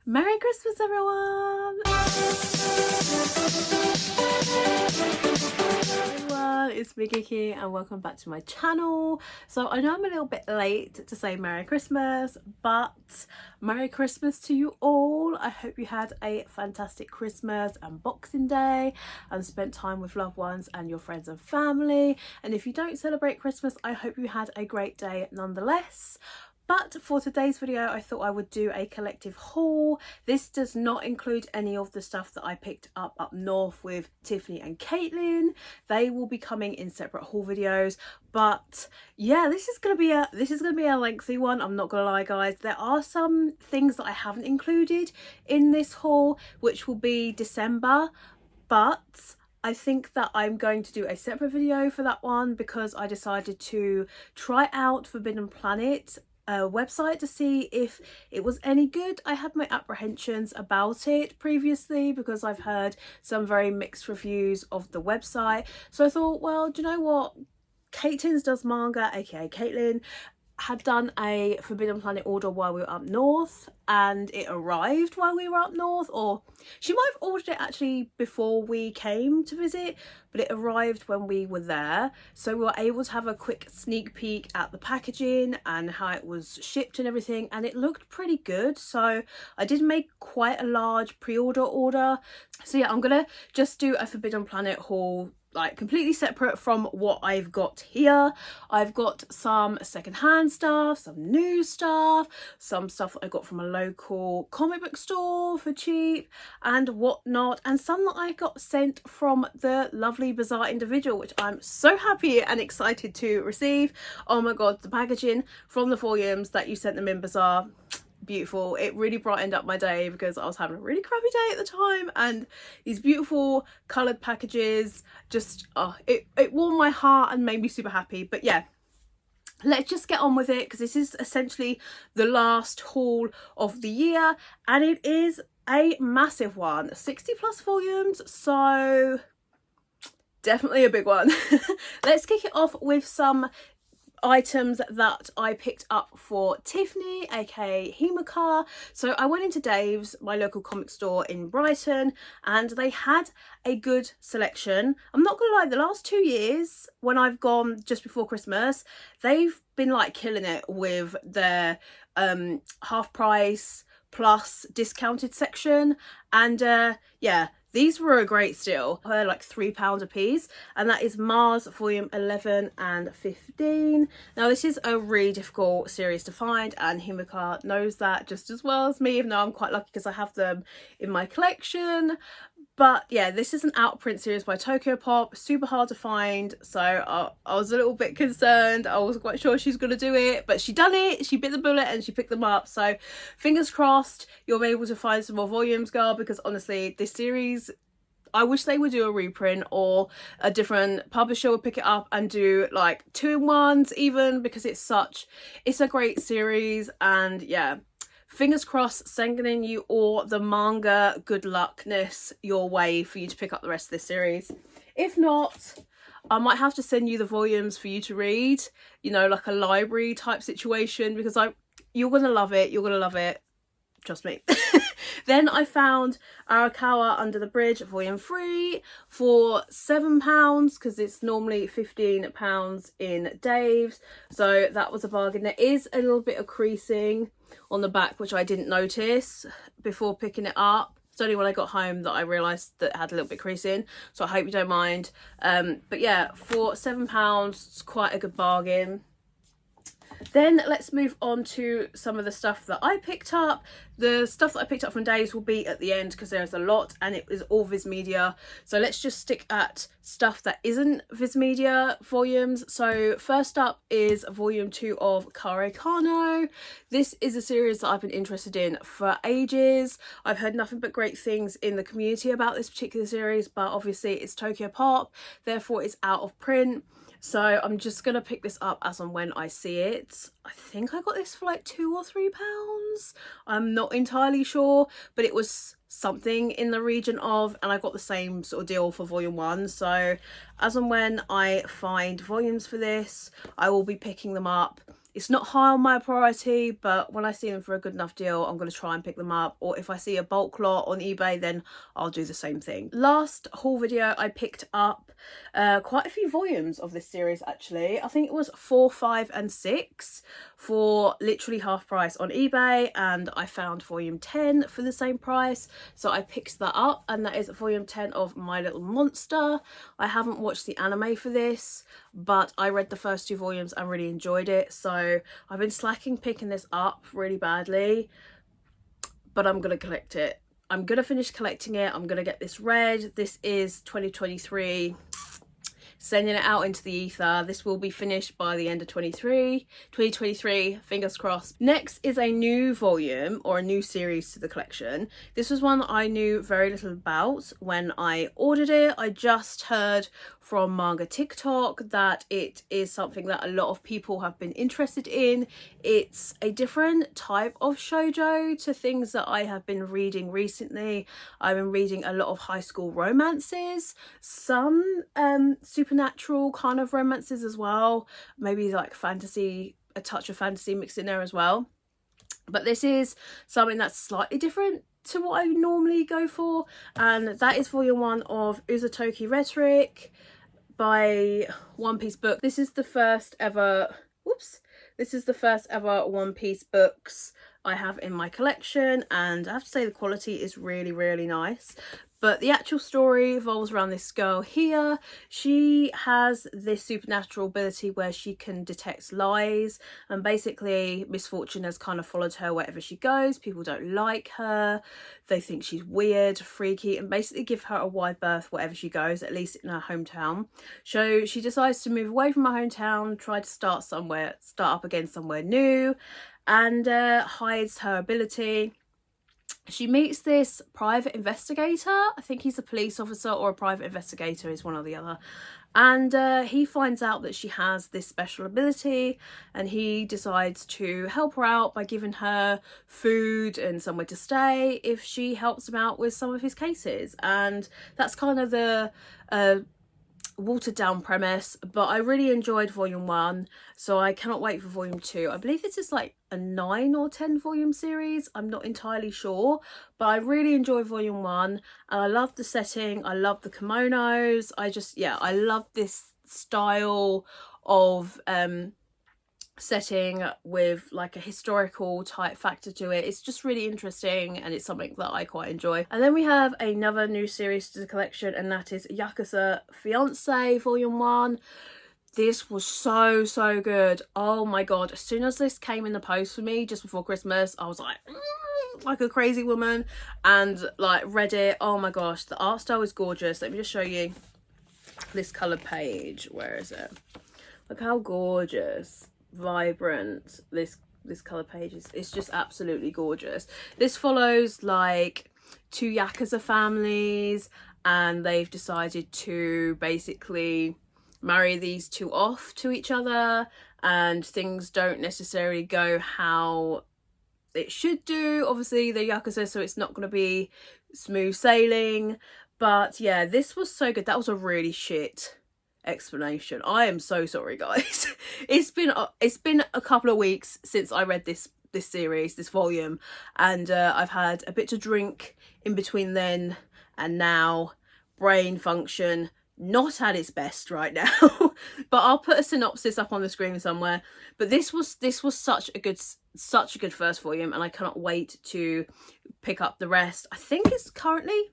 Merry Christmas, everyone! Everyone, it's me, Geeky, and welcome back to my channel. So I know I'm a little bit late to say Merry Christmas, but Merry Christmas to you all. I hope you had a fantastic Christmas and Boxing Day and spent time with loved ones and your friends and family. And if you don't celebrate Christmas, I hope you had a great day nonetheless. But for today's video, I thought I would do a collective haul. This does not include any of the stuff that I picked up north with Tiffany and Caitlin. They will be coming in separate haul videos. But yeah, this is gonna be a lengthy one. I'm not gonna lie, guys. There are some things that I haven't included in this haul, which will be December, but I think that I'm going to do a separate video for that one because I decided to try out Forbidden Planet website to see if it was any good. I had my apprehensions about it previously because I've heard some very mixed reviews of the website, so I thought, well, do you know what, Caitlin's Does Manga, aka Caitlin, had done a Forbidden Planet order while we were up north, and it arrived while we were up north, or she might have ordered it actually before we came to visit, but it arrived when we were there, so we were able to have a quick sneak peek at the packaging and how it was shipped and everything, and it looked pretty good. So I did make quite a large pre-order. So yeah, I'm gonna just do a Forbidden Planet haul, like completely separate from what I've got here. I've got some secondhand stuff, some new stuff, some stuff that I got from a local comic book store for cheap and whatnot, and some that I got sent from the lovely Bizarre individual, which I'm so happy and excited to receive. Oh my god, the packaging from the volumes that you sent them in, Bizarre, beautiful. It really brightened up my day because I was having a really crappy day at the time, and these beautiful coloured packages just it warmed my heart and made me super happy. But yeah, let's just get on with it because this is essentially the last haul of the year, and it is a massive one, 60 plus volumes, so definitely a big one. Let's kick it off with some items that I picked up for Tiffany, aka Himika. So I went into Dave's, my local comic store in Brighton, and they had a good selection. I'm not gonna lie, the last 2 years when I've gone just before Christmas, they've been like killing it with their half price plus discounted section, and yeah, these were a great steal. They're like £3 a piece, and that is Mars volume 11 and 15. Now this is a really difficult series to find, and Himika knows that just as well as me, even though I'm quite lucky because I have them in my collection. But yeah, this is an out print series by Tokyo Pop, super hard to find, so I was a little bit concerned. I wasn't quite sure she's gonna do it, but she done it, she bit the bullet and she picked them up, so fingers crossed you'll be able to find some more volumes, girl, because honestly, this series, I wish they would do a reprint, or a different publisher would pick it up and do like 2-in-1s even, because it's a great series. And yeah, fingers crossed, sending you all the manga good luckness your way for you to pick up the rest of this series. If not, I might have to send you the volumes for you to read, you know, like a library type situation, because you're gonna love it, trust me. Then I found Arakawa Under the Bridge volume 3 for £7 because it's normally £15 in Dave's, so that was a bargain. There is a little bit of creasing on the back which I didn't notice before picking it up. It's only when I got home that I realised that it had a little bit creasing, so I hope you don't mind. But yeah, for £7 it's quite a good bargain. Then let's move on to some of the stuff that I picked up. The stuff that I picked up from Dave's will be at the end because there's a lot, and it is all Viz Media. So let's just stick at stuff that isn't Viz Media volumes. So first up is volume 2 of Kare Kano. This is a series that I've been interested in for ages. I've heard nothing but great things in the community about this particular series, but obviously it's Tokyo Pop, therefore it's out of print. So I'm just gonna pick this up as and when I see it. I think I got this for like £2 or £3. I'm not entirely sure, but it was something in the region of, and I got the same sort of deal for volume 1. So as and when I find volumes for this, I will be picking them up. it's not high on my priority, but when I see them for a good enough deal, I'm going to try and pick them up. Or if I see a bulk lot on eBay, then I'll do the same thing. Last haul video, I picked up quite a few volumes of this series actually. I think it was 4, 5 and 6 for literally half price on eBay, and I found volume 10 for the same price, so I picked that up, and that is volume 10 of My Little Monster. I haven't watched the anime for this, but I read the first 2 volumes and really enjoyed it, so I've been slacking picking this up really badly, but I'm gonna collect it. I'm gonna finish collecting it. I'm gonna get this read. This is 2023. Sending it out into the ether. This will be finished by the end of 2023, fingers crossed. Next is a new volume or a new series to the collection. This was one that I knew very little about when I ordered it. I just heard from manga TikTok that it is something that a lot of people have been interested in. It's a different type of shoujo to things that I have been reading recently. I've been reading a lot of high school romances, some supernatural kind of romances as well, maybe like fantasy, a touch of fantasy mixed in there as well. But this is something that's slightly different to what I normally go for, and that is volume 1 of Uzotoki Rhetoric by One Piece Book. This is the first ever, this is the first ever One Piece books I have in my collection, and I have to say the quality is really, really nice. But the actual story revolves around this girl here. She has this supernatural ability where she can detect lies, and basically misfortune has kind of followed her wherever she goes. People don't like her, they think she's weird, freaky, and basically give her a wide berth wherever she goes, at least in her hometown. So she decides to move away from her hometown, try to start up again somewhere new, and hides her ability. She meets this private investigator. I think he's a police officer or a private investigator, is one or the other. And he finds out that she has this special ability, and he decides to help her out by giving her food and somewhere to stay if she helps him out with some of his cases. And that's kind of the watered down premise, but I really enjoyed volume 1, so I cannot wait for volume 2. I believe this is like a 9 or 10 volume series, I'm not entirely sure, but I really enjoyed volume 1, and I love the setting, I love the kimonos, I love this style of setting with like a historical type factor to it. It's just really interesting, and it's something that I quite enjoy. And then we have another new series to the collection, and that is Yakuza Fiance volume 1. This was so good. Oh my god, as soon as this came in the post for me just before Christmas, I was like a crazy woman, and like read it. Oh my gosh, the art style is gorgeous. Let me just show you this coloured page. Where is it? Look how gorgeous, vibrant this color page is. It's just absolutely gorgeous. This follows like 2 Yakuza families, and they've decided to basically marry these 2 off to each other, and things don't necessarily go how it should do. Obviously they're Yakuza, so it's not going to be smooth sailing, but yeah, this was so good. That was a really shit explanation. I am so sorry, guys. It's been a couple of weeks since I read this series, this volume, and I've had a bit to drink in between then and now. Brain function not at its best right now. But I'll put a synopsis up on the screen somewhere. But this was such a good first volume, and I cannot wait to pick up the rest. I think it's currently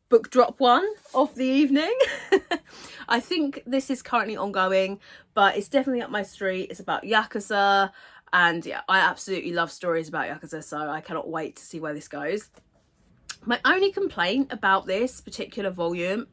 book drop 1 of the evening. I think this is currently ongoing, but it's definitely up my street. It's about Yakuza, and yeah, I absolutely love stories about Yakuza, so I cannot wait to see where this goes. My only complaint about this particular volume,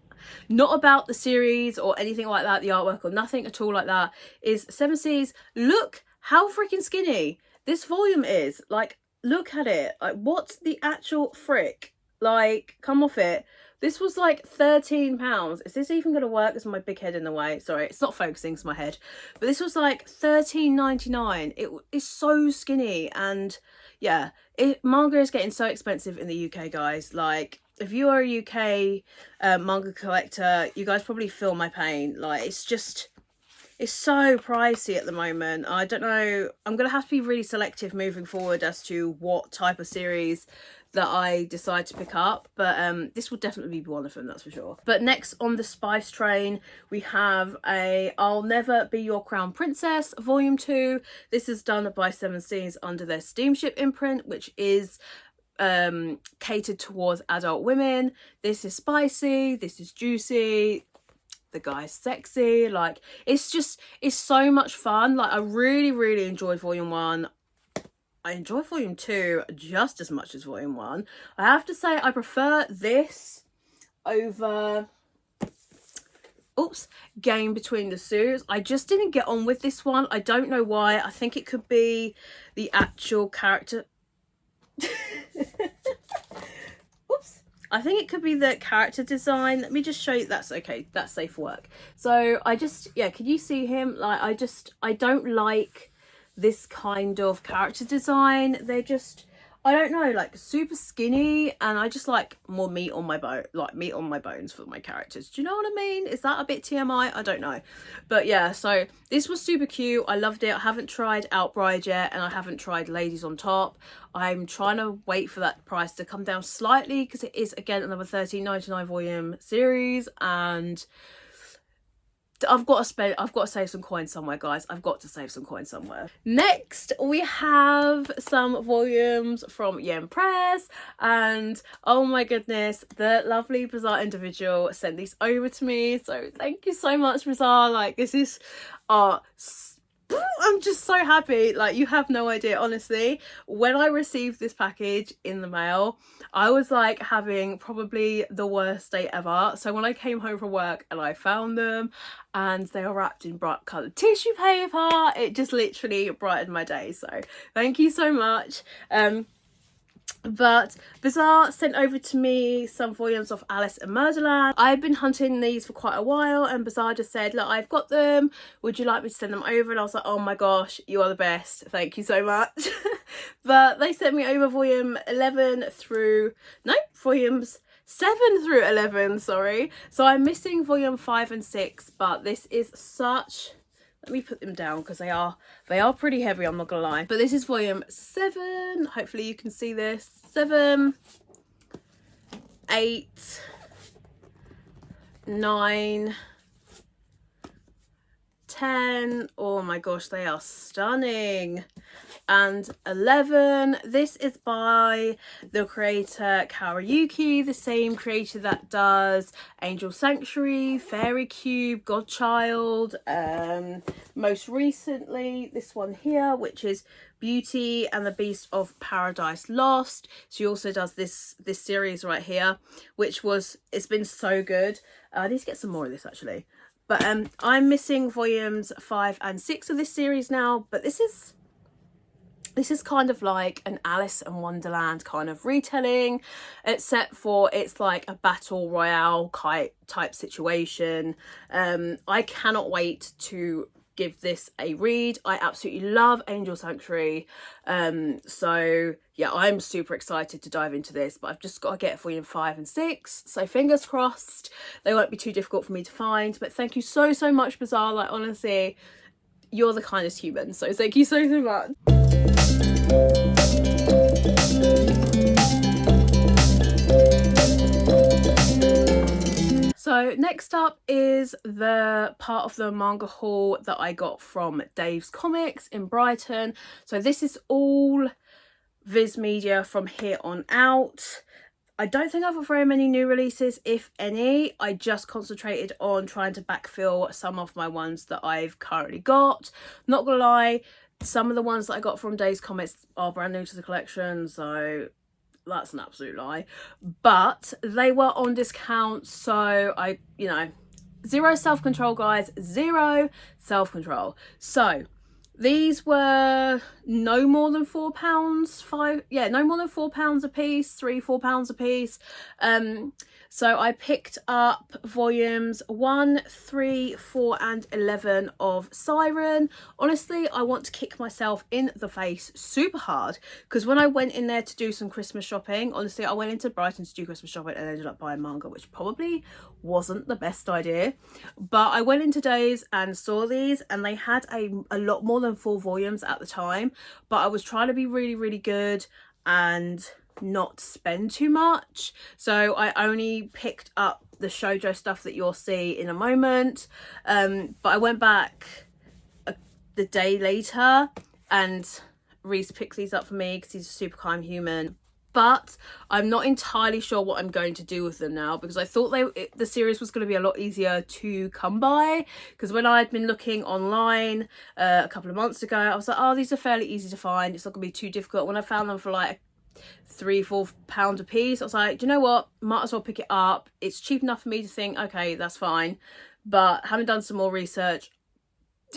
not about the series or anything like that, the artwork or nothing at all like that, is 7 Seas. Look how freaking skinny this volume is. Like, look at it. Like, what the actual frick? Like, come off it. This was like £13. Is this even going to work? Is my big head in the way? Sorry, it's not focusing, it's my head. But this was like £13.99. It is so skinny, and yeah, manga is getting so expensive in the UK, guys. Like, if you are a UK manga collector, you guys probably feel my pain. Like, it's just it's so pricey at the moment. I don't know. I'm going to have to be really selective moving forward as to what type of series that I decide to pick up, but this will definitely be one of them, that's for sure. But next on the Spice train, we have a I'll Never Be Your Crown Princess Volume 2. This is done by Seven Seas under their Steamship imprint, which is catered towards adult women. This is spicy, this is juicy, the guy's sexy, like it's so much fun. Like I really enjoyed Volume 1. I enjoy Volume 2 just as much as Volume 1. I have to say I prefer this over Game Between the Suits. I just didn't get on with this one. I don't know why. I think it could be the actual character. Oops. I think it could be the character design. Let me just show you. That's okay. That's safe for work. So I just, yeah, can you see him? Like I don't like this kind of character design. They're just, I don't know, like super skinny, and I just like more meat on my bone, like meat on my bones for my characters. Do you know what I mean? Is that a bit TMI? I don't know. But yeah, so this was super cute. I loved it. I haven't tried Outbride yet, and I haven't tried Ladies on Top. I'm trying to wait for that price to come down slightly because it is, again, another $13.99 volume series, and I've got to save some coins somewhere, guys. I've got to save some coins somewhere. Next, we have some volumes from Yen Press, and oh my goodness, the lovely Bizarre individual sent these over to me. So thank you so much, Bizarre. Like, this is I'm just so happy. Like, you have no idea, honestly. When I received this package in the mail, I was like having probably the worst day ever. So when I came home from work and I found them and they were wrapped in bright coloured tissue paper, it just literally brightened my day. So thank you so much. But Bizarre sent over to me some volumes of Alice in Murderland. I've been hunting these for quite a while, and Bizarre just said, look, I've got them, would you like me to send them over? And I was like, oh my gosh, you are the best, thank you so much. But they sent me over volumes 7 through 11, sorry. So I'm missing volume 5 and 6, but this is such, let me put them down because they are pretty heavy, I'm not gonna lie. But this is volume 7. Hopefully you can see this. 7, 8, 9, 10. Oh my gosh, they are stunning. And 11. This is by the creator Karayuki, the same creator that does Angel Sanctuary, Fairy Cube, Godchild. Most recently, this one here, which is Beauty and the Beast of Paradise Lost. She also does this series right here, which it's been so good. I need to get some more of this actually. But I'm missing volumes 5 and 6 of this series now, but this is kind of like an Alice in Wonderland kind of retelling, except for it's like a battle royale type situation. I cannot wait to give this a read. I absolutely love Angel Sanctuary. So yeah, I'm super excited to dive into this, but I've just got to get volume 5 and 6. So fingers crossed they won't be too difficult for me to find. But thank you so much, Bizarre. Like, honestly, you're the kindest human. So thank you so much. So next up is the part of the manga haul that I got from Dave's Comics in Brighton. So this is all Viz Media from here on out. I don't think I've got very many new releases, if any. I just concentrated on trying to backfill some of my ones that I've currently got. Not gonna lie, some of the ones that I got from Dave's Comics are brand new to the collection, so that's an absolute lie. But they were on discount, so zero self-control, guys, zero self-control. So These were no more than £4, no more than £4 a piece, £3-4 a piece. So I picked up volumes 1, 3, 4 and 11 of Siren. Honestly, I want to kick myself in the face super hard, because when I went in there to do some Christmas shopping, honestly, I went into Brighton to do Christmas shopping and ended up buying manga, which probably wasn't the best idea. But I went into Days and saw these, and they had a lot more than 4 volumes at the time, but I was trying to be really, really good and not spend too much, so I only picked up the shoujo stuff that you'll see in a moment. But I went back the day later and Reese picked these up for me because he's a super kind human. But I'm not entirely sure what I'm going to do with them now, because I thought the series was going to be a lot easier to come by, because when I'd been looking online a couple of months ago, I was like, oh, these are fairly easy to find, it's not going to be too difficult. When I found them for like £3-4 a piece, I was like, do you know what, might as well pick it up. It's cheap enough for me to think, okay, that's fine. But having done some more research,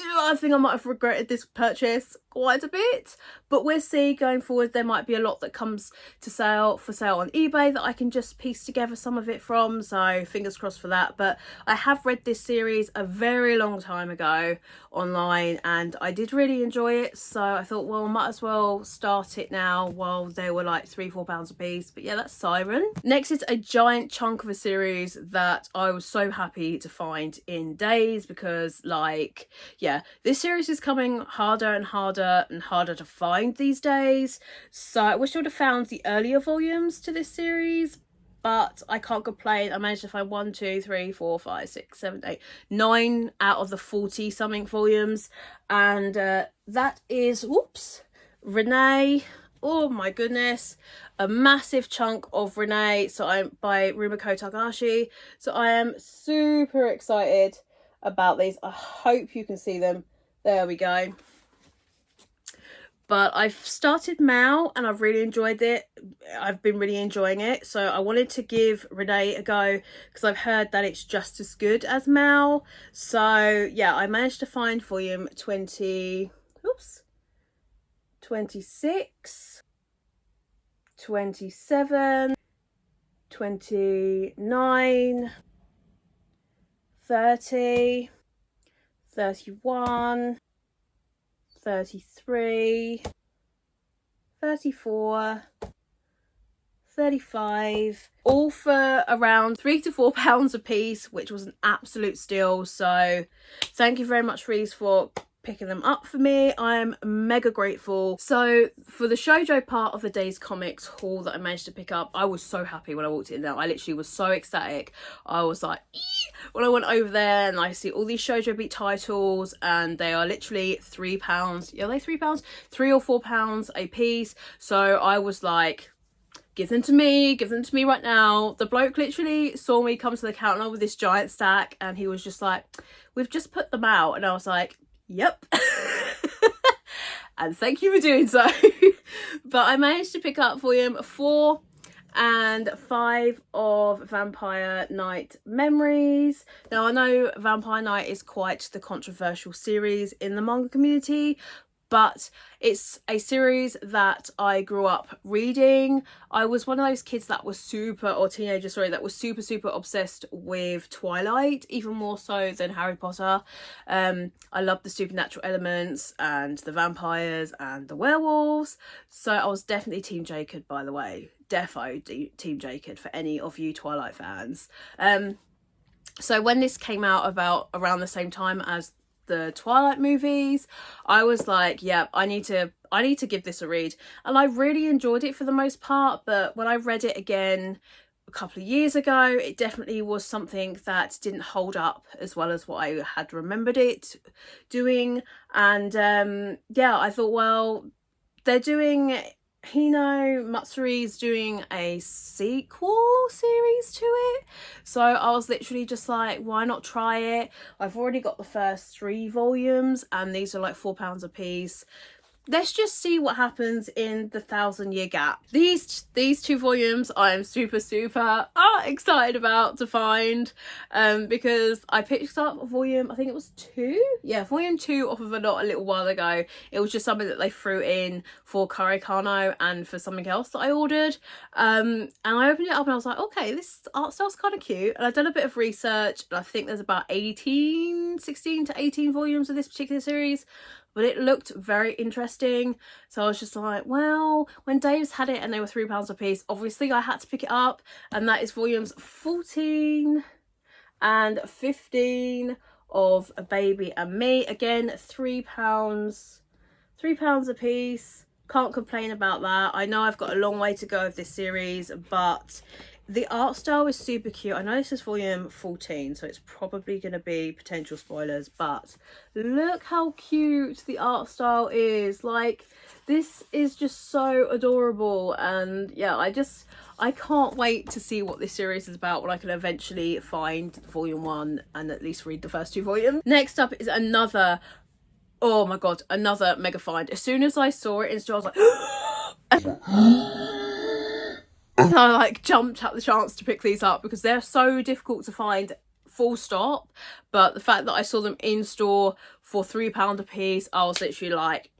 I think I might have regretted this purchase quite a bit, but we'll see. Going forward, there might be a lot that comes to for sale on eBay that I can just piece together some of it from, so fingers crossed for that. But I have read this series a very long time ago online and I did really enjoy it, so I thought, well, might as well start it now while they were like £3-4 a piece. But yeah, that's Siren. Next is a giant chunk of a series that I was so happy to find in Days, because like, yeah, this series is coming harder and harder and harder to find these days, so I wish I would have found the earlier volumes to this series, but I can't complain. I managed to find 1, 2, 3, 4, 5, 6, 7, 8, 9 out of the 40 something volumes, and that is, whoops, Renee. Oh my goodness, a massive chunk of Renee, so I'm by Rumiko Takahashi, so I am super excited about these. I hope you can see them. There we go. But I've started Mao and I've really enjoyed it. I've been really enjoying it, so I wanted to give Renee a go because I've heard that it's just as good as Mao. So yeah, I managed to find volume 26, 27, 29, 30, 31, 33, 34, 35, all for around £3-4 a piece, which was an absolute steal. So thank you very much, Reese, for picking them up for me. I'm mega grateful. So for the shoujo part of the Days Comics haul that I managed to pick up, I was so happy when I walked in there. I literally was so ecstatic. I was like, ee! When I went over there and I see all these Shoujo Beat titles, and they are literally £3. Yeah, are they £3? £3 or £4 a piece. So I was like, give them to me right now. The bloke literally saw me come to the counter with this giant stack and he was just like, we've just put them out. And I was like, yep. And thank you for doing so. But I managed to pick up volume 4 and 5 of Vampire Knight Memories. Now I know Vampire Knight is quite the controversial series in the manga community, but it's a series that I grew up reading. I was one of those kids that was that was super obsessed with Twilight, even more so than Harry Potter. I loved the supernatural elements and the vampires and the werewolves, so I was definitely Team Jacob, by the way. Defo Team Jacob for any of you Twilight fans. So when this came out about around the same time as the Twilight movies, I was like, yeah, I need to give this a read, and I really enjoyed it for the most part. But when I read it again a couple of years ago, it definitely was something that didn't hold up as well as what I had remembered it doing. And yeah, I thought, well, they're doing Hino Matsuri's doing a sequel series to it, so I was literally just like, why not try it? I've already got the first 3 volumes and these are like £4 a piece. let's just see what happens in the 1,000-year gap. These two volumes I am super excited about to find, because I picked up volume, I think it was 2, yeah, volume 2 off of a little while ago. It was just something that they threw in for Karekano and for something else that I ordered, and I opened it up and I was like, okay, this art style's kind of cute. And I've done a bit of research, and I think there's about 16 to 18 volumes of this particular series, but it looked very interesting. So I was just like, well, when Dave's had it and they were £3 a piece, obviously I had to pick it up. And that is volumes 14 and 15 of A Baby and Me. Again, £3 a piece. Can't complain about that. I know I've got a long way to go of this series, but the art style is super cute. I know this is volume 14, so it's probably going to be potential spoilers, but look how cute the art style is. Like, this is just so adorable. And yeah, I can't wait to see what this series is about when I can eventually find volume 1 and at least read the first 2 volumes. Next up is another, oh my god, another mega find. As soon as I saw it in store, I was like and I like jumped at the chance to pick these up because they're so difficult to find, full stop. But the fact that I saw them in store for £3 a piece, I was literally like,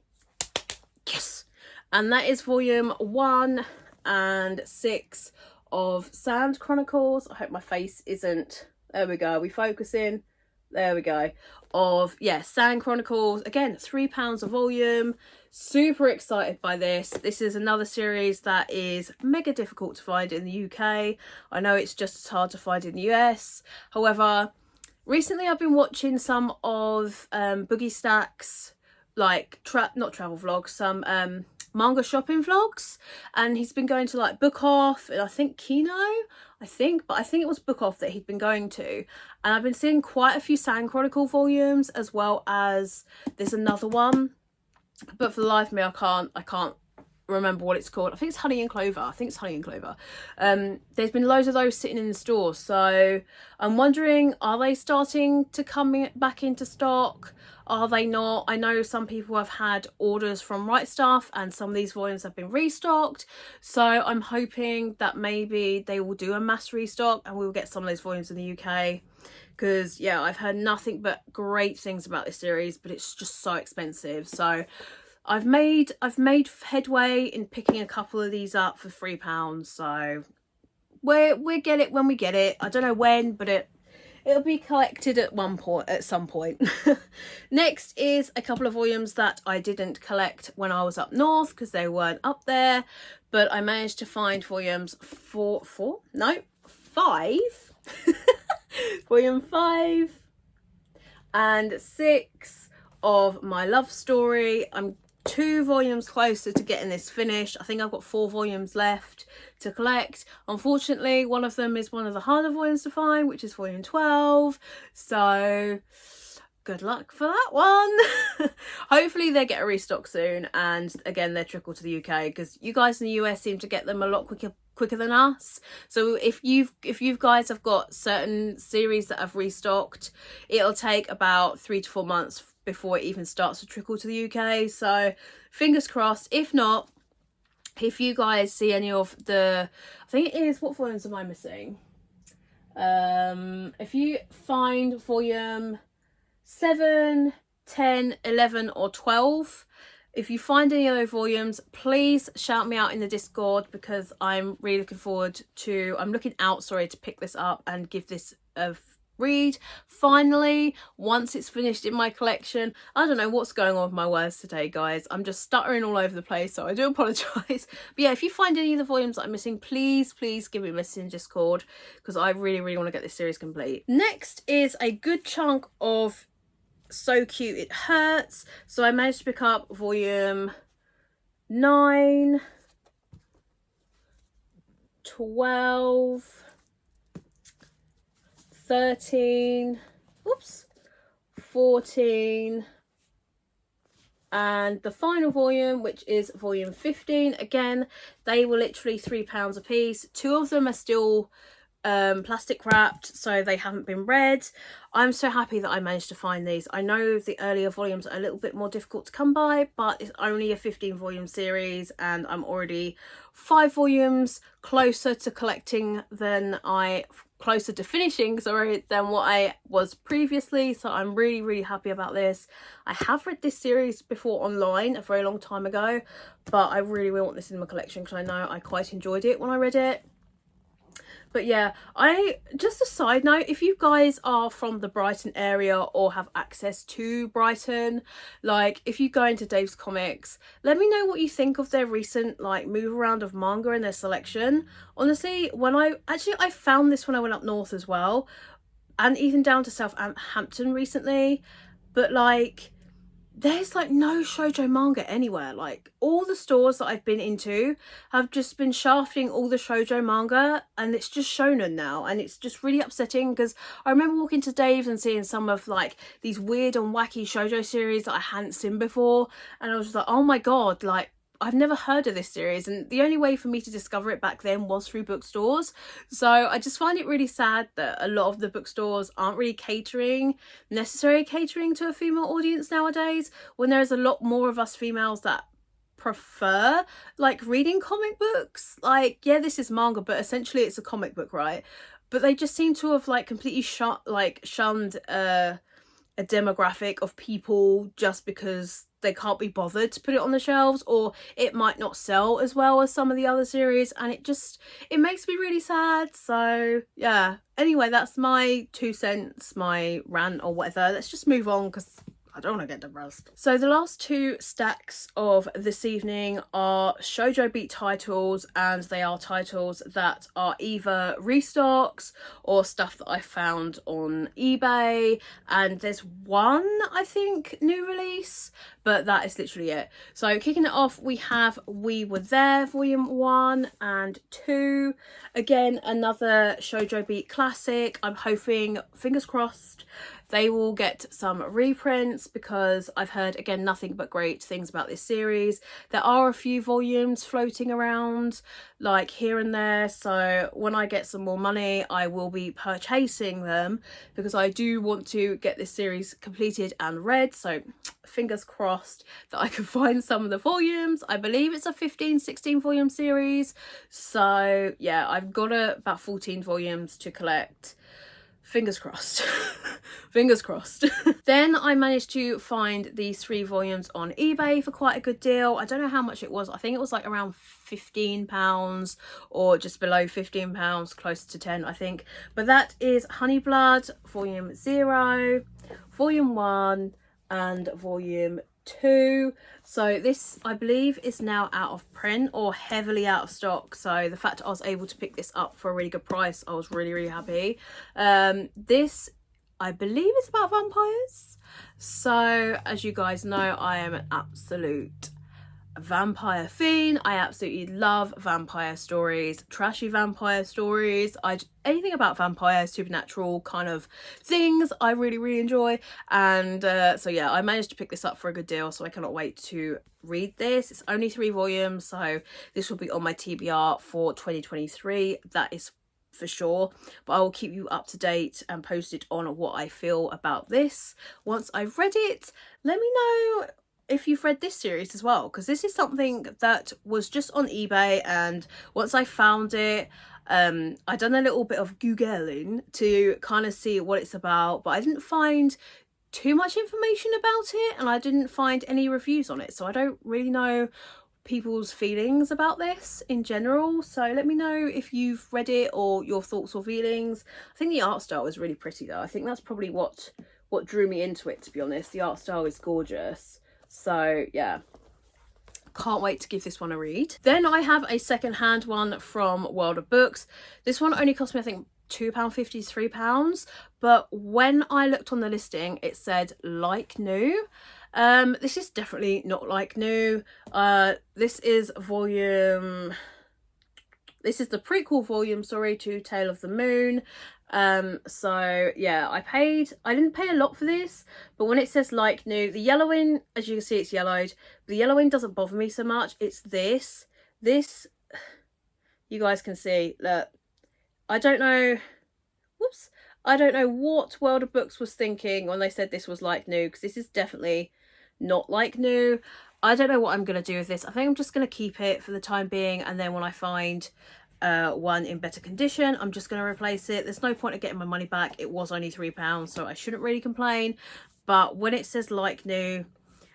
yes. And that is volume 1 and 6 of Sand Chronicles. I hope my face isn't, there we go, we focusing, there we go, of, yeah, Sand Chronicles. Again, £3 a volume. Super excited by this. This is another series that is mega difficult to find in the UK. I know it's just as hard to find in the US. However, recently I've been watching some of Boogie Stack's, like, not travel vlogs, some manga shopping vlogs, and he's been going to like Book Off and I think Kino, but I think it was Book Off that he'd been going to, and I've been seeing quite a few Sand Chronicle volumes, as well as there's another one, but for the life of me I can't remember what it's called. I think it's Honey and Clover. There's been loads of those sitting in the store, so I'm wondering, are they starting to come back into stock? Are they not? I know some people have had orders from Right Stuff and some of these volumes have been restocked, so I'm hoping that maybe they will do a mass restock and we'll get some of those volumes in the UK, because yeah, I've heard nothing but great things about this series, but it's just so expensive. So I've made headway in picking a couple of these up for £3, so we get it when we get it. I don't know when, but it'll be collected at some point. Next is a couple of volumes that I didn't collect when I was up north because they weren't up there, but I managed to find volumes 5 volume 5 and 6 of My Love Story. I'm 2 volumes closer to getting this finished. I think I've got 4 volumes left to collect. Unfortunately, one of them is one of the harder volumes to find, which is volume 12. So good luck for that one. Hopefully they get a restock soon, and again they're trickle to the UK, because you guys in the US seem to get them a lot quicker than us. So if you guys have got certain series that have restocked, it'll take about 3 to 4 months before it even starts to trickle to the UK. So fingers crossed. If not, if you guys see any of the, I think it is, what volumes am I missing? If you find volume 7, 10, 11 or 12, if you find any of those volumes, please shout me out in the Discord, because I'm really looking forward to, I'm looking out, sorry, to pick this up and give this a read finally once it's finished in my collection. I don't know what's going on with my words today, guys. I'm just stuttering all over the place, so I do apologise. But yeah, if you find any of the volumes that I'm missing, please give me a message in Discord, because I really want to get this series complete. Next is a good chunk of So Cute It Hurts. So I managed to pick up volume 9, 12, 13, 14, and the final volume, which is volume 15. Again, they were literally £3 a piece. 2 of them are still plastic wrapped, so they haven't been read. I'm so happy that I managed to find these. I know the earlier volumes are a little bit more difficult to come by, but it's only a 15 volume series and I'm already 5 volumes closer to collecting closer to finishing, sorry, than what I was previously. So I'm really happy about this. I have read this series before online a very long time ago, but I really want this in my collection because I know I quite enjoyed it when I read it. But yeah, just a side note, if you guys are from the Brighton area or have access to Brighton, like if you go into Dave's Comics, let me know what you think of their recent like move around of manga and their selection. Honestly, I found this when I went up north as well, and even down to Southampton recently, but like there's like no shoujo manga anywhere. Like all the stores that I've been into have just been shafting all the shoujo manga, and it's just shonen now, and it's just really upsetting because I remember walking to Dave's and seeing some of like these weird and wacky shoujo series that I hadn't seen before, and I was just like, oh my god, like I've never heard of this series, and the only way for me to discover it back then was through bookstores. So I just find it really sad that a lot of the bookstores aren't really necessarily catering to a female audience nowadays, when there's a lot more of us females that prefer like reading comic books. Like, yeah, this is manga, but essentially it's a comic book, right? But they just seem to have like completely shunned a demographic of people just because they can't be bothered to put it on the shelves, or it might not sell as well as some of the other series, and it makes me really sad. So yeah, anyway, that's my 2 cents, my rant or whatever. Let's just move on because I don't want to get depressed. So the last 2 stacks of this evening are Shoujo Beat titles, and they are titles that are either restocks or stuff that I found on eBay, and there's one, I think, new release, but that is literally it. So kicking it off, we have We Were There volume 1 and 2. Again, another Shoujo Beat classic. I'm hoping, fingers crossed, they will get some reprints because I've heard, again, nothing but great things about this series. There are a few volumes floating around like here and there, so when I get some more money I will be purchasing them because I do want to get this series completed and read. So fingers crossed that I can find some of the volumes. I believe it's a 15-16 volume series, so yeah, I've got about 14 volumes to collect. Fingers crossed. Fingers crossed. Then I managed to find these 3 volumes on eBay for quite a good deal. I don't know how much it was. I think it was like around £15 or just below £15, close to 10 I think. But that is Honey Blood volume 0, volume 1 and volume 2. So this, I believe, is now out of print or heavily out of stock, so the fact I was able to pick this up for a really good price, I was really happy. This, I believe, is about vampires. So as you guys know, I am an absolute vampire fiend. I absolutely love vampire stories, trashy vampire stories. Anything about vampires, supernatural kind of things, I really enjoy. And so yeah, I managed to pick this up for a good deal, so I cannot wait to read this. It's only 3 volumes, so this will be on my TBR for 2023, that is for sure. But I will keep you up to date and posted on what I feel about this once I've read it. Let me know if you've read this series as well, because this is something that was just on eBay, and once I found it, I done a little bit of googling to kind of see what it's about, but I didn't find too much information about it, and I didn't find any reviews on it, so I don't really know people's feelings about this in general. So let me know if you've read it or your thoughts or feelings. I think the art style is really pretty though. I think that's probably what drew me into it, to be honest. The art style is gorgeous. So yeah, can't wait to give this one a read. Then I have a second-hand one from World of Books. This one only cost me, I think, £2.50 to £3, but when I looked on the listing it said like new. This is definitely not like new. This is the prequel volume, sorry, to Tale of the Moon. So yeah, I didn't pay a lot for this, but when it says like new, the yellowing, as you can see, it's yellowed, but the yellowing doesn't bother me so much. It's this, you guys can see, look, I don't know, whoops, I don't know what World of Books was thinking when they said this was like new, because this is definitely not like new. I don't know what I'm going to do with this. I think I'm just going to keep it for the time being, and then when I find one in better condition, I'm just going to replace it. There's no point of getting my money back. It was only £3, so I shouldn't really complain. But when it says like new,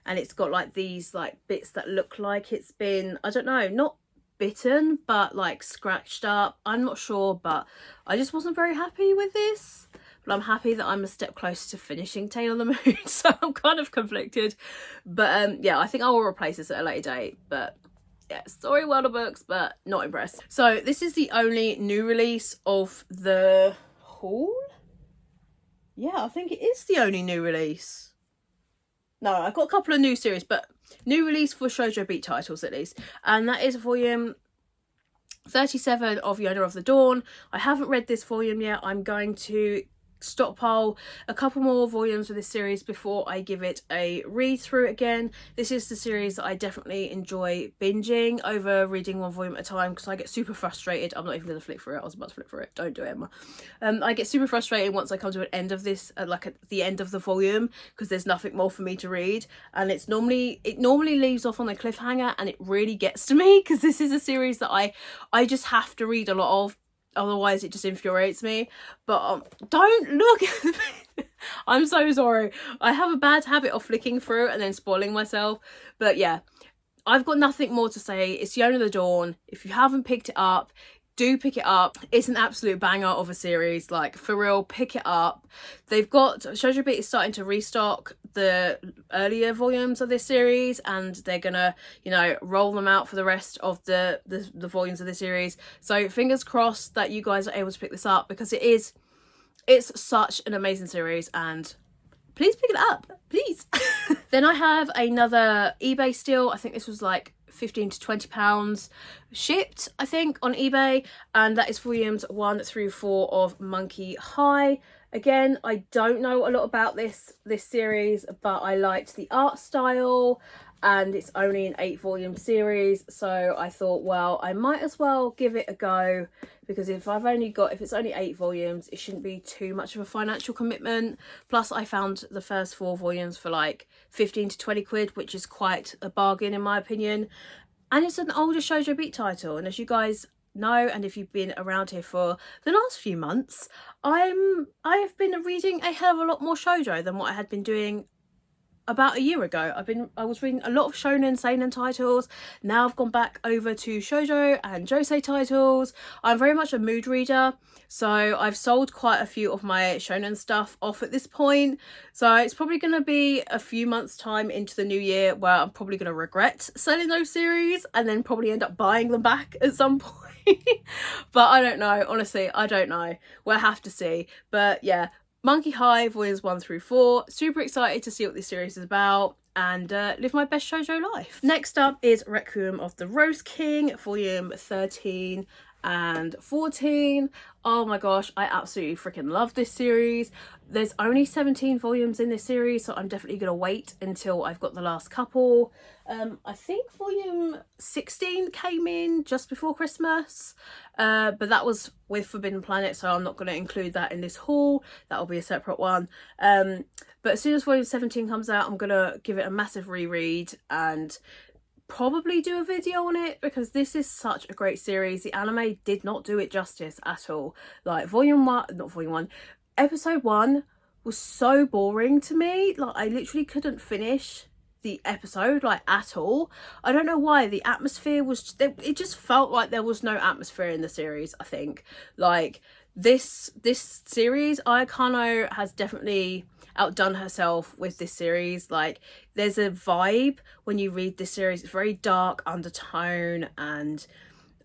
and it's got like these like bits that look like it's been, I don't know, not bitten, but like scratched up, I'm not sure, but I just wasn't very happy with this. But I'm happy that I'm a step closer to finishing Tale of the Moon, so I'm kind of conflicted. But yeah, I think I will replace this at a later date. But yeah, sorry World of Books, but not impressed. So this is the only new release of the haul. Yeah, I think it is the only new release. No, I've got a couple of new series, but new release for Shoujo Beat titles at least. And that is volume 37 of Yona of the Dawn. I haven't read this volume yet. I'm going to stockpile a couple more volumes of this series before I give it a read through again. This is the series that I definitely enjoy binging over reading one volume at a time, because I get super frustrated. I'm not even going to flick through it. I was about to flick through it. Don't do it, Emma. I get super frustrated once I come to an end of this, like at the end of the volume, because there's nothing more for me to read, and it normally leaves off on a cliffhanger, and it really gets to me, because this is a series that I just have to read a lot of. Otherwise it just infuriates me. But don't look at me. I'm so sorry. I have a bad habit of flicking through and then spoiling myself. But yeah, I've got nothing more to say. It's Yona of the Dawn. If you haven't picked it up, do pick it up. It's an absolute banger of a series, like for real, pick it up. They've got, Shoujo Beat is starting to restock the earlier volumes of this series, and they're gonna, you know, roll them out for the rest of the volumes of the series. So fingers crossed that you guys are able to pick this up, because it's such an amazing series, and please pick it up, please. Then I have another eBay steal. I think this was like £15 to £20 shipped, I think, on eBay, and that is volumes 1 through 4 of Monkey High. Again, I don't know a lot about this series, but I liked the art style, and it's only an 8-volume series, so I thought, well, I might as well give it a go, because if it's only 8 volumes, it shouldn't be too much of a financial commitment. Plus I found the first 4 volumes for like 15 to 20 quid, which is quite a bargain in my opinion. And it's an older Shoujo Beat title, and as you guys know, and if you've been around here for the last few months, I have been reading a hell of a lot more shoujo than what I had been doing about a year ago. I was reading a lot of shonen seinen titles. Now I've gone back over to shoujo and josei titles. I'm very much a mood reader, so I've sold quite a few of my shonen stuff off at this point. So it's probably going to be a few months time into the new year where I'm probably going to regret selling those series, and then probably end up buying them back at some point. But I don't know, honestly, I don't know. We'll have to see. But yeah, Monkey High, volumes 1 through 4. Super excited to see what this series is about, and live my best shoujo life. Next up is Requiem of the Rose King, volume 13 and 14. Oh my gosh, I absolutely freaking love this series. There's only 17 volumes in this series, so I'm definitely going to wait until I've got the last couple. I think volume 16 came in just before Christmas, but that was with Forbidden Planet, so I'm not going to include that in this haul. That'll be a separate one. But as soon as volume 17 comes out, I'm going to give it a massive reread and probably do a video on it, because this is such a great series. The anime did not do it justice at all. Like episode 1 was so boring to me. Like I literally couldn't finish the episode like at all. I don't know why. The atmosphere was, it just felt like there was no atmosphere in the series. I think like this series, Ayakano has definitely outdone herself with this series. Like there's a vibe when you read this series. It's very dark undertone, and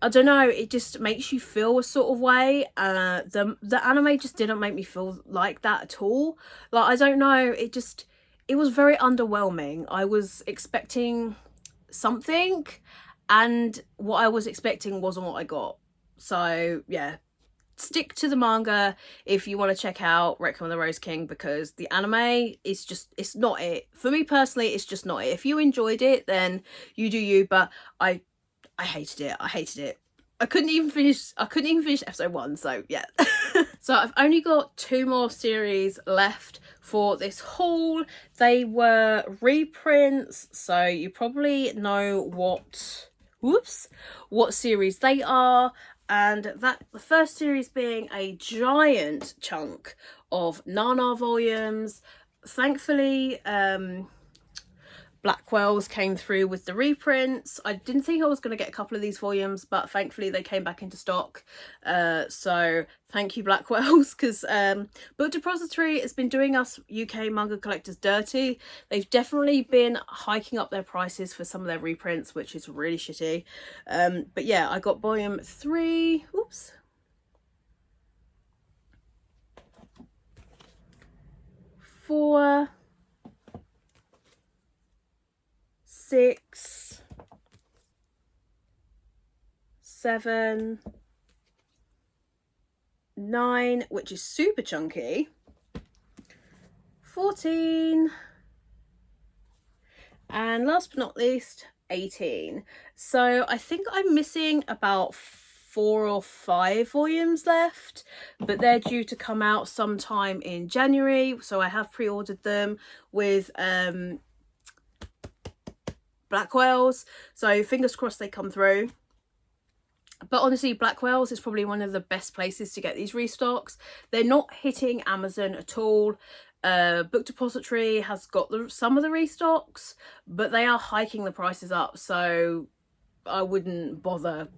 I don't know, it just makes you feel a sort of way. The anime just didn't make me feel like that at all. Like I don't know, it was very underwhelming. I was expecting something, and what I was expecting wasn't what I got. So yeah, stick to the manga if you want to check out Requiem of the Rose King, because the anime is just, it's not it. For me personally, it's just not it. If you enjoyed it, then you do you, but I hated it. I hated it. I couldn't even finish episode 1, so yeah. So I've only got 2 more series left for this haul. They were reprints, so you probably know what series they are. And that the first series being a giant chunk of Nana volumes. Thankfully, Blackwell's came through with the reprints. I didn't think I was going to get a couple of these volumes, but thankfully they came back into stock. So thank you, Blackwell's, because Book Depository has been doing us UK manga collectors dirty. They've definitely been hiking up their prices for some of their reprints, which is really shitty. But yeah, I got volume 3. Oops. 4. 6, 7, 9, which is super chunky, 14, and last but not least 18. So I think I'm missing about 4 or 5 volumes left, but they're due to come out sometime in January, so I have pre-ordered them with Blackwell's, so fingers crossed they come through. But honestly, Blackwell's is probably one of the best places to get these restocks. They're not hitting Amazon at all. Book Depository has got some of the restocks, but they are hiking the prices up, so I wouldn't bother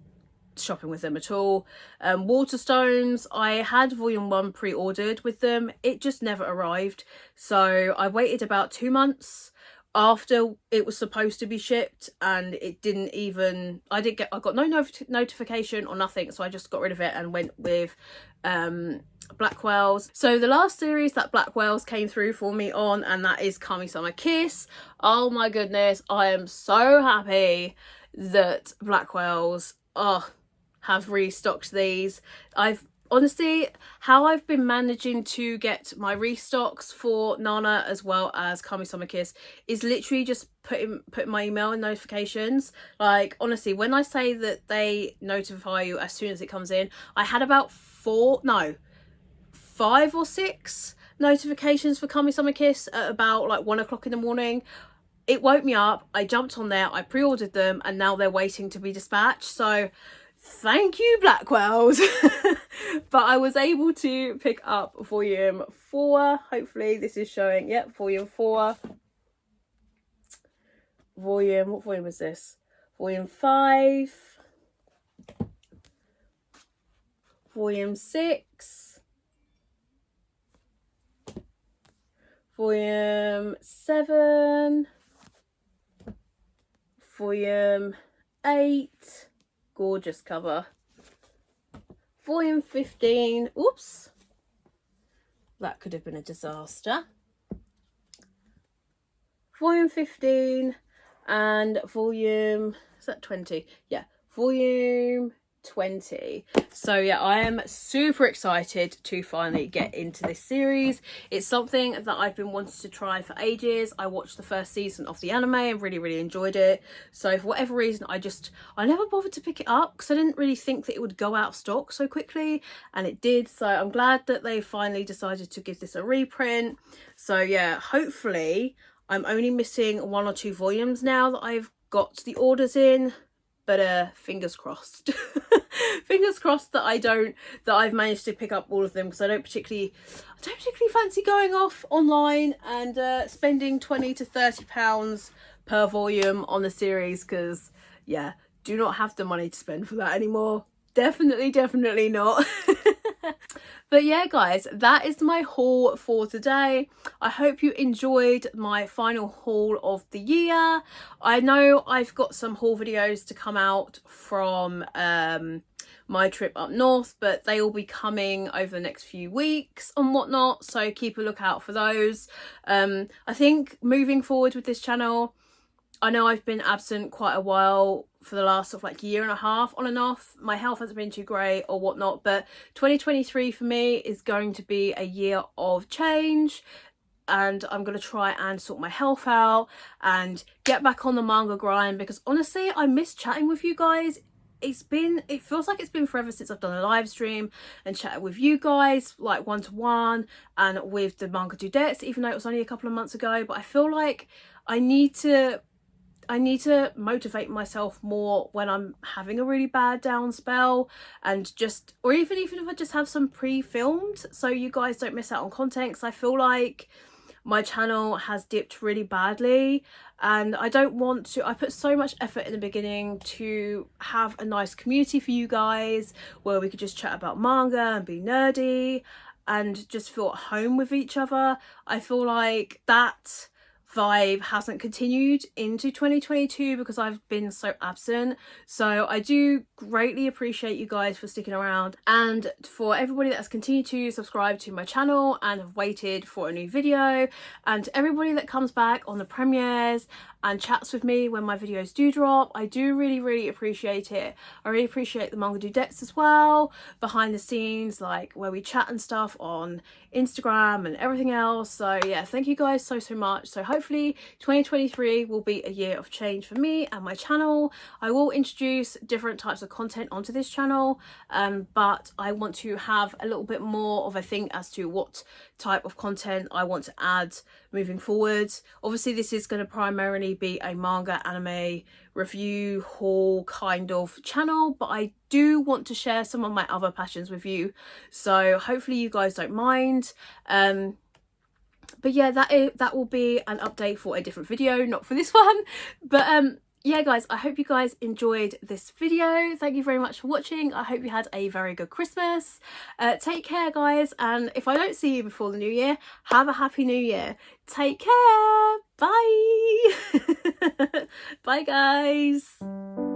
shopping with them at all. Waterstones, I had volume 1 pre-ordered with them. It just never arrived, so I waited about 2 months after it was supposed to be shipped, and it didn't even, I got no notification or nothing, so I just got rid of it and went with Blackwell's. So the last series that Blackwell's came through for me on, and that is Kami-sama Kiss. Oh my goodness, I am so happy that Blackwell's have restocked these. Honestly, how I've been managing to get my restocks for Nana as well as Kami-sama Kiss is literally just putting my email in notifications. Like, honestly, when I say that they notify you as soon as it comes in, I had about 5 or 6 notifications for Kami-sama Kiss at about like 1 o'clock in the morning. It woke me up, I jumped on there, I pre-ordered them, and now they're waiting to be dispatched. So thank you, Blackwell's. But I was able to pick up volume 4. Hopefully this is showing. Yep, volume 4. What volume is this? Volume 5. Volume 6. Volume 7. Volume 8. Gorgeous cover. Volume 15. Oops, that could have been a disaster. Volume 15 and volume, is that 20? Yeah, volume 20. So yeah, I am super excited to finally get into this series. It's something that I've been wanting to try for ages. I watched the first season of the anime and really enjoyed it. So for whatever reason, I never bothered to pick it up because I didn't really think that it would go out of stock so quickly, and it did. So I'm glad that they finally decided to give this a reprint. So yeah, hopefully I'm only missing 1 or 2 volumes now that I've got the orders in. But fingers crossed. Fingers crossed that I've managed to pick up all of them, because I don't particularly fancy going off online and spending £20 to £30 per volume on the series, because yeah, do not have the money to spend for that anymore. Definitely not. But yeah, guys, that is my haul for today. I hope you enjoyed my final haul of the year. I know I've got some haul videos to come out from my trip up north, but they will be coming over the next few weeks and whatnot, so keep a lookout for those. I think moving forward with this channel, I know I've been absent quite a while for the last sort of like year and a half on and off. My health hasn't been too great or whatnot, but 2023 for me is going to be a year of change, and I'm going to try and sort my health out and get back on the manga grind, because honestly I miss chatting with you guys. it feels like it's been forever since I've done a live stream and chatted with you guys like one-to-one and with the manga dudettes, even though it was only a couple of months ago. But I feel like I need to motivate myself more when I'm having a really bad down spell, and just, or even if I just have some pre-filmed so you guys don't miss out on content, because I feel like my channel has dipped really badly and I don't want to. I put so much effort in the beginning to have a nice community for you guys where we could just chat about manga and be nerdy and just feel at home with each other. I feel like that vibe hasn't continued into 2022 because I've been so absent. So I do greatly appreciate you guys for sticking around, and for everybody that has continued to subscribe to my channel and have waited for a new video, and everybody that comes back on the premieres and chats with me when my videos do drop. I do really appreciate it. I really appreciate the manga dudettes as well, behind the scenes, like where we chat and stuff on Instagram and everything else. So yeah, thank you guys so much. So hopefully 2023 will be a year of change for me and my channel. I will introduce different types of content onto this channel, but I want to have a little bit more of a think as to what type of content I want to add moving forwards. Obviously this is going to primarily be a manga anime review haul kind of channel, but I do want to share some of my other passions with you, so hopefully you guys don't mind. But yeah, that will be an update for a different video, not for this one. But yeah guys, I hope you guys enjoyed this video. Thank you very much for watching. I hope you had a very good Christmas. Take care guys, and if I don't see you before the new year, have a happy new year. Take care. Bye. Bye guys.